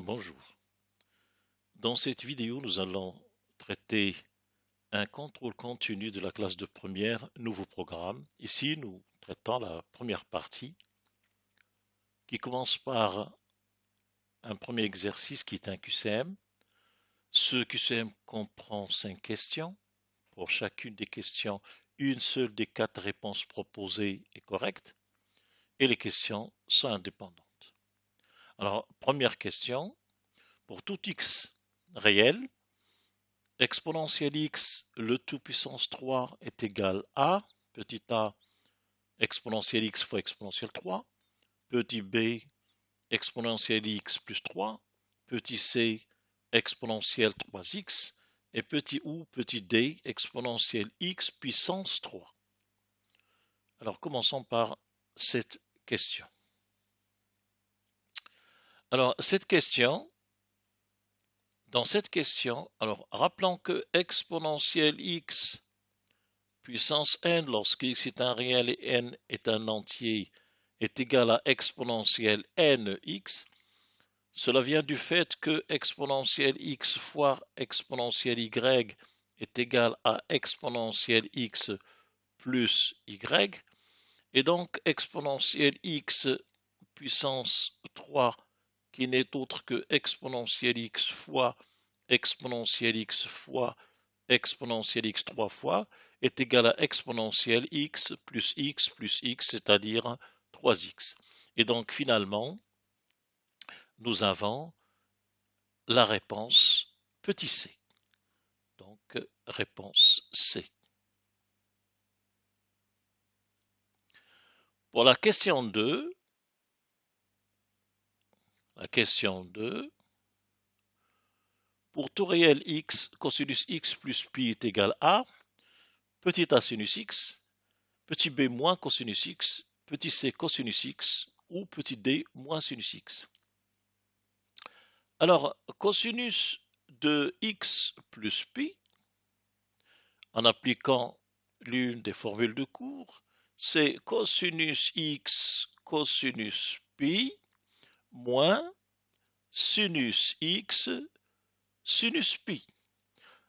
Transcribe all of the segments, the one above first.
Bonjour. Dans cette vidéo, nous allons traiter un contrôle continu de la classe de première, nouveau programme. Ici, nous traitons la première partie qui commence par un premier exercice qui est un QCM. Ce QCM comprend 5 questions. Pour chacune des questions, une seule des 4 réponses proposées est correcte et les questions sont indépendantes. Alors, première question, pour tout x réel, exponentielle x, le tout puissance 3 est égal à, petit a, exponentielle x fois exponentielle 3, petit b, exponentielle x plus 3, petit c, exponentielle 3x, et petit ou, petit d, exponentielle x puissance 3. Alors commençons par cette question. Alors dans cette question, rappelons que exponentielle x puissance n, lorsque x est un réel et n est un entier, est égal à exponentielle nx, cela vient du fait que exponentielle x fois exponentielle y est égal à exponentielle x plus y, et donc exponentielle x puissance 3, qui n'est autre que exponentielle x fois exponentielle x fois exponentielle x 3 fois, est égal à exponentielle x, c'est-à-dire 3x. Et donc finalement, nous avons la réponse petit c. Donc réponse C. Pour la question 2, pour tout réel x, cosinus x plus pi est égal à petit a sinus x, petit b moins cosinus x, petit c cosinus x ou petit d moins sinus x. Alors, cosinus de x plus pi, en appliquant l'une des formules de cours, c'est cosinus x cosinus pi moins sinus x sinus pi.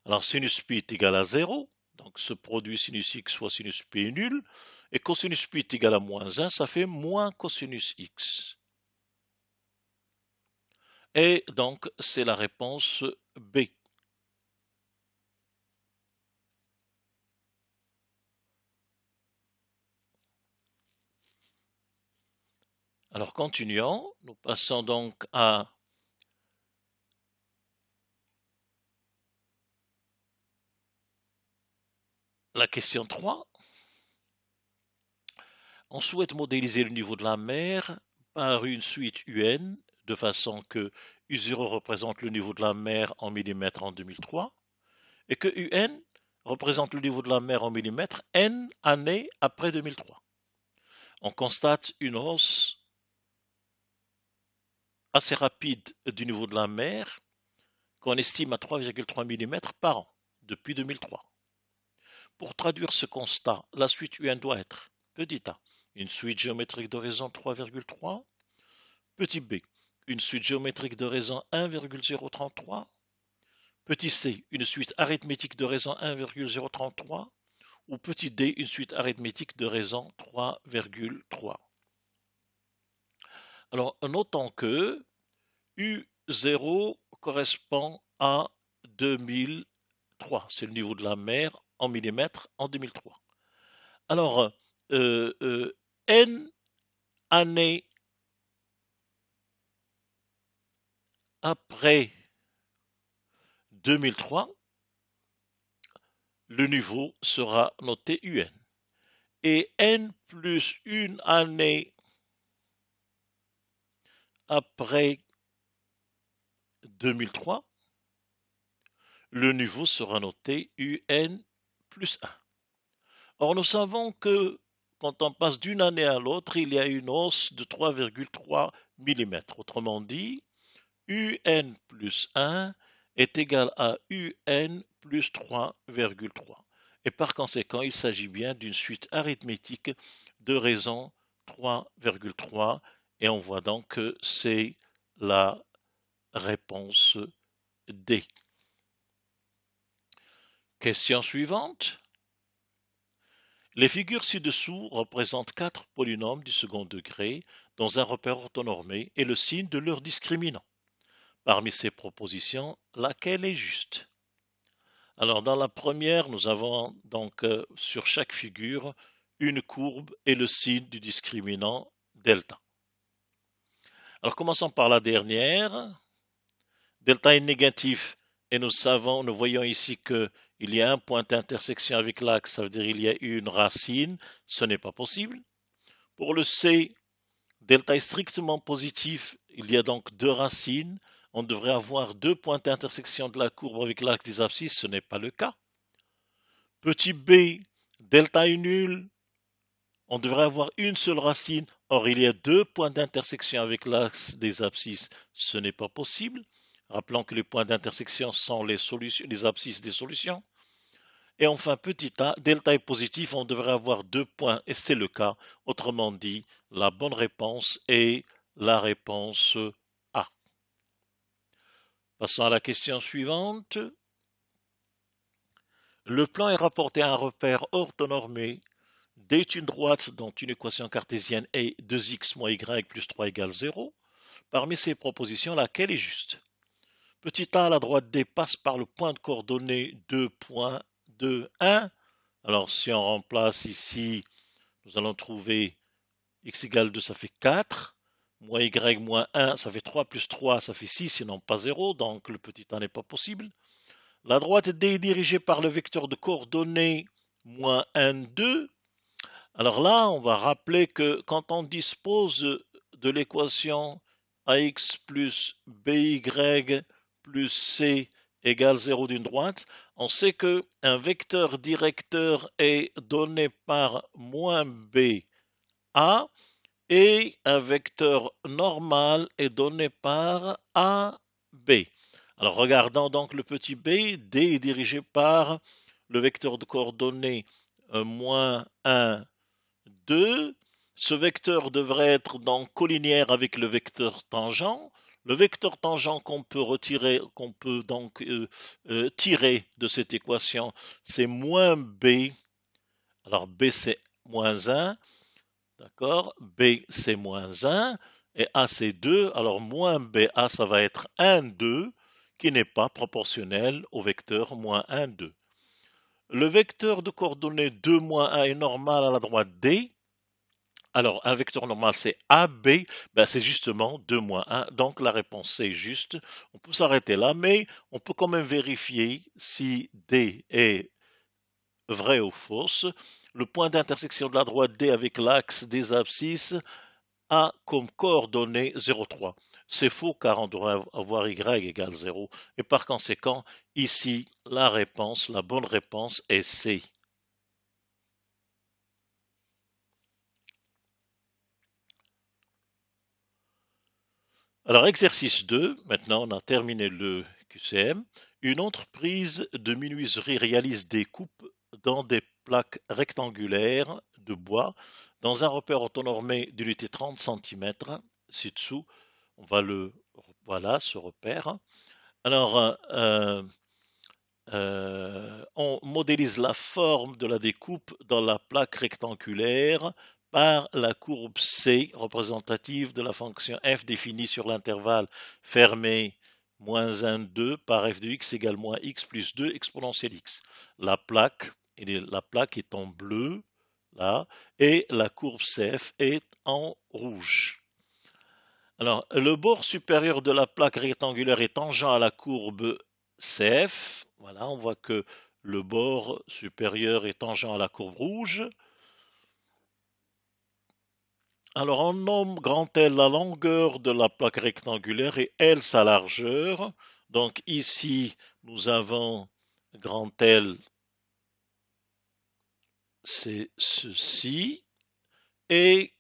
Alors, sinus pi est égal à 0, donc ce produit sinus x fois sinus pi est nul, et cosinus pi est égal à moins 1, ça fait moins cosinus x. Et donc, c'est la réponse B. Alors, continuons. Nous passons donc à la question 3. On souhaite modéliser le niveau de la mer par une suite UN, de façon que U0 représente le niveau de la mer en millimètres en 2003, et que UN représente le niveau de la mer en millimètres N années après 2003. On constate une hausse assez rapide du niveau de la mer qu'on estime à 3,3 mm par an depuis 2003. Pour traduire ce constat, la suite UN doit être petit a, une suite géométrique de raison 3,3, petit b, une suite géométrique de raison 1,033, petit c, une suite arithmétique de raison 1,033, ou petit d, une suite arithmétique de raison 3,3. Alors, notons que U0 correspond à 2003. C'est le niveau de la mer en millimètres en 2003. Alors, N années après 2003, le niveau sera noté UN. Et N plus une année après 2003, le niveau sera noté UN plus 1. Or, nous savons que quand on passe d'une année à l'autre, il y a une hausse de 3,3 mm. Autrement dit, UN plus 1 est égal à UN plus 3,3. Et par conséquent, il s'agit bien d'une suite arithmétique de raison 3,3. Et on voit donc que c'est la réponse D. Question suivante. Les figures ci-dessous représentent 4 polynômes du second degré dans un repère orthonormé et le signe de leur discriminant. Parmi ces propositions, laquelle est juste? Alors dans la première, nous avons donc sur chaque figure une courbe et le signe du discriminant delta. Alors commençons par la dernière. Delta est négatif et nous voyons ici qu'il y a un point d'intersection avec l'axe, ça veut dire qu'il y a une racine, ce n'est pas possible. Pour le C, delta est strictement positif, il y a donc deux racines, on devrait avoir deux points d'intersection de la courbe avec l'axe des abscisses, ce n'est pas le cas. Petit b, delta est nul, on devrait avoir une seule racine, or il y a deux points d'intersection avec l'axe des abscisses, ce n'est pas possible. Rappelons que les points d'intersection sont les abscisses des solutions. Et enfin, petit a, delta est positif, on devrait avoir deux points, et c'est le cas. Autrement dit, la bonne réponse est la réponse A. Passons à la question suivante. Le plan est rapporté à un repère orthonormé. D est une droite dont une équation cartésienne est 2x moins y plus 3 égale 0. Parmi ces propositions, laquelle est juste? Petit a, la droite D passe par le point de coordonnées 2,2, 1. Alors, si on remplace ici, nous allons trouver x égale 2, ça fait 4. Moins y moins 1, ça fait 3 plus 3, ça fait 6, sinon pas 0. Donc, le petit a n'est pas possible. La droite D est dirigée par le vecteur de coordonnées moins 1, 2. Alors là, on va rappeler que quand on dispose de l'équation ax plus by plus c égale 0 d'une droite, on sait qu'un vecteur directeur est donné par moins b a et un vecteur normal est donné par a b. Alors regardons donc le petit b, d est dirigé par le vecteur de coordonnées moins 1, 2. Ce vecteur devrait être donc collinéaire avec le vecteur tangent. Le vecteur tangent qu'on peut retirer, qu'on peut donc tirer de cette équation, c'est moins b. Alors b c'est moins 1, d'accord? B c'est moins 1 et A c'est 2. Alors moins BA ça va être 1, 2 qui n'est pas proportionnel au vecteur moins 1, 2. Le vecteur de coordonnées 2, moins 1 est normal à la droite D. Alors, un vecteur normal, c'est AB, ben c'est justement 2 moins 1, donc la réponse c'est juste. On peut s'arrêter là, mais on peut quand même vérifier si D est vrai ou fausse. Le point d'intersection de la droite D avec l'axe des abscisses a comme coordonnée 0,3. C'est faux car on doit avoir y égale 0. Et par conséquent, ici, la bonne réponse est C. Alors, exercice 2, maintenant on a terminé le QCM. Une entreprise de menuiserie réalise des coupes dans des plaques rectangulaires de bois dans un repère orthonormé d'unité 30 cm. Ci-dessous, voilà ce repère. Alors, on modélise la forme de la découpe dans la plaque rectangulaire par la courbe C représentative de la fonction f définie sur l'intervalle fermé moins 1, 2 par f de x égale moins x plus 2 exponentielle x. La plaque est en bleu, là, et la courbe CF est en rouge. Alors, le bord supérieur de la plaque rectangulaire est tangent à la courbe CF. Voilà, on voit que le bord supérieur est tangent à la courbe rouge. Alors, on nomme grand L la longueur de la plaque rectangulaire et L sa largeur. Donc, ici, nous avons grand L, c'est ceci, et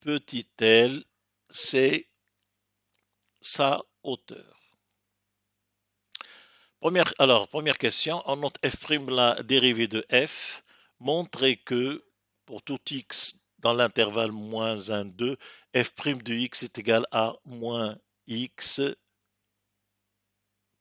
petit l, c'est sa hauteur. Première question, on note f' la dérivée de f, montrer que pour tout x dans l'intervalle moins 1, 2, f' de x est égal à moins x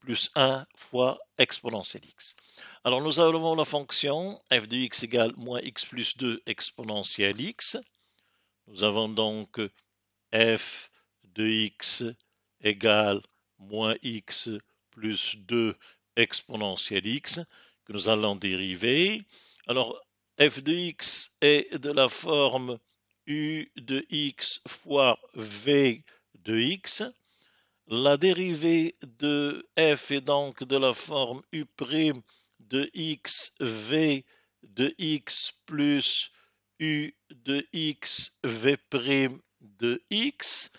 plus 1 fois exponentielle x. Alors nous avons la fonction f de x égale moins x plus 2 exponentielle x. Nous avons donc f de x égale moins x plus 2 exponentielle x que nous allons dériver. Alors, f de x est de la forme u de x fois v de x. La dérivée de f est donc de la forme u' de x v de x plus u de x v' de x.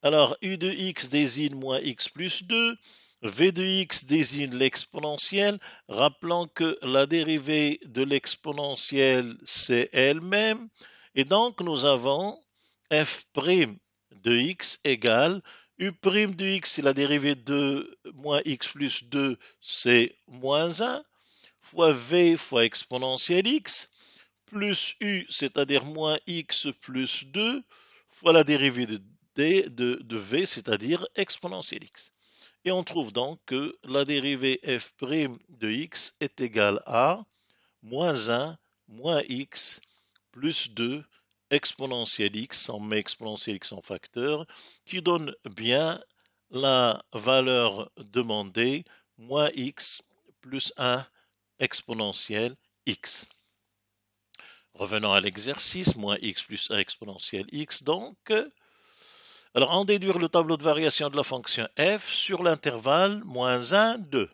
Alors, u de x désigne moins x plus 2, v de x désigne l'exponentielle, rappelant que la dérivée de l'exponentielle, c'est elle-même, et donc nous avons f' de x égale u' de x, c'est la dérivée de moins x plus 2, c'est moins 1, fois v fois exponentielle x, plus u, c'est-à-dire moins x plus 2, fois la dérivée de v, c'est-à-dire exponentielle x. Et on trouve donc que la dérivée f' de x est égale à moins 1 moins x plus 2 exponentielle x, on met exponentielle x en facteur, qui donne bien la valeur demandée, moins x plus 1 exponentielle x. Revenons à l'exercice, moins x plus 1 exponentielle x, donc. Alors, en déduire le tableau de variation de la fonction f sur l'intervalle moins 1, 2.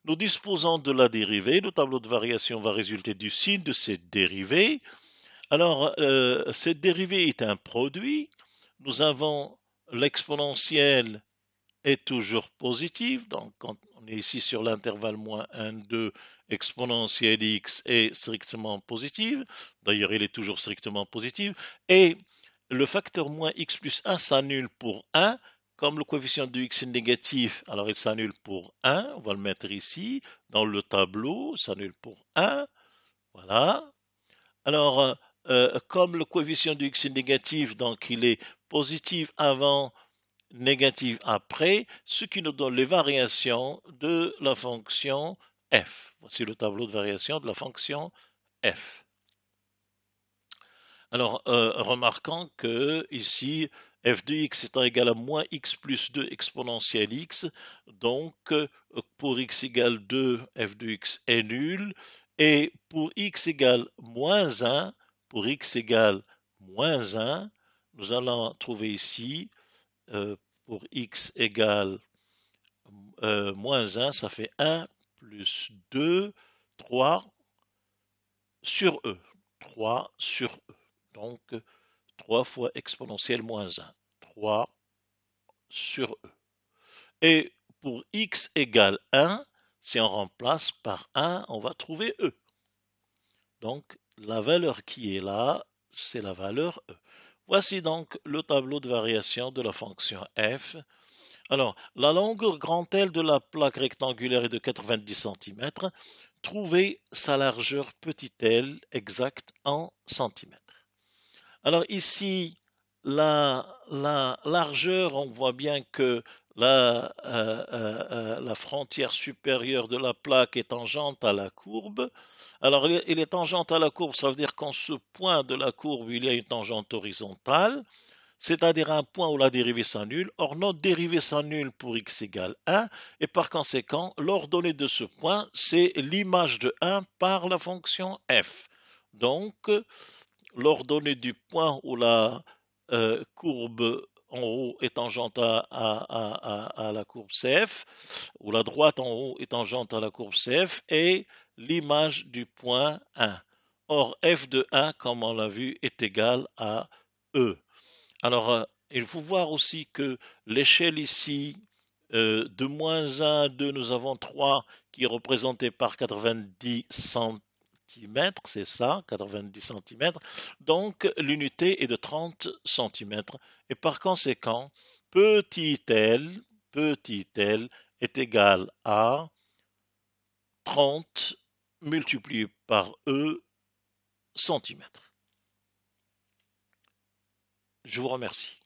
Nous disposons de la dérivée. Le tableau de variation va résulter du signe de cette dérivée. Alors, cette dérivée est un produit. Nous avons l'exponentielle est toujours positive. Donc, quand on est ici sur l'intervalle moins 1, 2, exponentielle x est strictement positive. D'ailleurs, elle est toujours strictement positive. Et le facteur moins x plus 1 s'annule pour 1. Comme le coefficient de x est négatif, alors il s'annule pour 1. On va le mettre ici dans le tableau. S'annule pour 1. Voilà. Alors, comme le coefficient de x est négatif, donc il est positif avant, négatif après, ce qui nous donne les variations de la fonction f. Voici le tableau de variation de la fonction f. Alors, remarquons que ici, f de x étant égal à moins x plus 2 exponentielle x, donc pour x égale 2, f de x est nul, et pour x égale moins 1, pour x égale moins 1, nous allons trouver ici, pour x égale moins 1, ça fait 1 plus 2, 3 sur e. 3 sur e. Donc, 3 fois exponentielle moins 1. 3 sur e. Et pour x égale 1, si on remplace par 1, on va trouver e. Donc, la valeur qui est là, c'est la valeur e. Voici donc le tableau de variation de la fonction f. Alors, la longueur grand L de la plaque rectangulaire est de 90 cm. Trouvez sa largeur petit l exacte en centimètres. Alors ici, la largeur, on voit bien que la frontière supérieure de la plaque est tangente à la courbe. Alors, il est tangente à la courbe, ça veut dire qu'en ce point de la courbe, il y a une tangente horizontale, c'est-à-dire un point où la dérivée s'annule. Or, notre dérivée s'annule pour x égale 1, et par conséquent, l'ordonnée de ce point, c'est l'image de 1 par la fonction f. Donc, l'ordonnée du point où la courbe en haut est tangente à la courbe CF, où la droite en haut est tangente à la courbe CF, est l'image du point 1. Or, f de 1, comme on l'a vu, est égal à E. Alors, il faut voir aussi que l'échelle ici, de moins 1 à 2, nous avons 3 qui est représenté par 90 cm, c'est ça, 90 cm. Donc, l'unité est de 30 cm. Et par conséquent, petit l est égal à 30 multiplié par E cm. Je vous remercie.